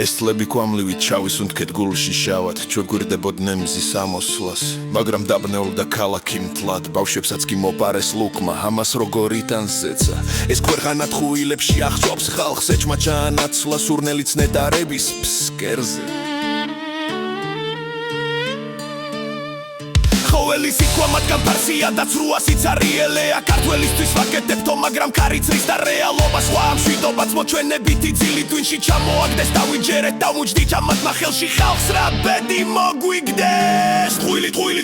ეს თლები ქვამლივით ჩავისუნთქეთ გულში შავად ჩვენ გვირდებოდნენ მზის ამოსვლას მაგრამ დაბნეულდა ქალაქი მთლად ბავშვებსაც კი მოპარეს ლუკმა ამას როგორ იტანზეცა ეს ქვეყანა თხუილებში აღწევს ხალხს ეჭმა ჩაანაცვლა სურნელიც ნეტარების ფსკერზე ყოველი სიტყვა მათგან ფარსია და ცრუა სიცარიელეა ქართველისთვის ვაკეთებთო მაგრამ კარიცრის და რეალობა სხვა მშვიდობაც მოჩვენებითი ძილი ტვინში ჩამოაგდეს დავიჯერეთ დავუჯდით ამათმა ხელში ხალხს რა ბედი მოგვიგდეს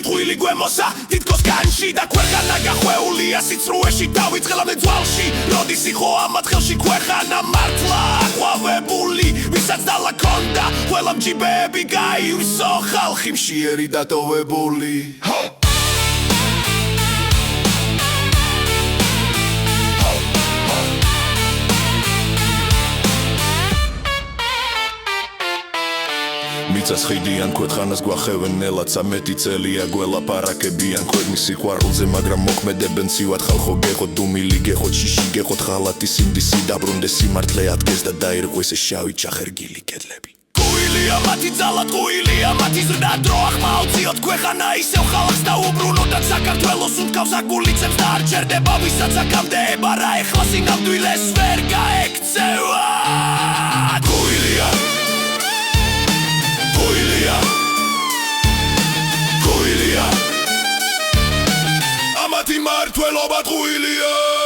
თხույლი გვემოსა თითქოს განში და ქვეყანა გახვეულია სიცრუეში დავიწყელამდე ძვალში როდის იყო ამათ ხელში ქვეყანა მართლა აყვავებული ვისაც დალა ქონდა ყველამ ჯიბეები გაივსო ხალხი მშიერი დატოვებული მიწას ხიდიან ქვეყანას გვახევენ ნელად 13 წელია გველაპარაკებიან ქვეყნის სიყვარულზე მაგრამ მოქმედებენ ცივად ხალხო გეხოთ დუმილი გეხოთ შიში გეხოთ ხალათი სინდისი დაბრუნდეს სიმართლე ადგეს და დაირღვეს ეს შავი ჩახერგილი კედლები გუილია მათი ძალა გუილია მათი ზრდა დრო ახმაუციოთ ქვეყანა ისევ ხალხს დაუბრუნოთ საქართველოს უთქავს აგულიცებს და არ ჩერდება ვისაც აქამდე ებარა ეხლა სინამდვილეს ვერ გაექცევა გუილია ამათი მართლობა თხუილია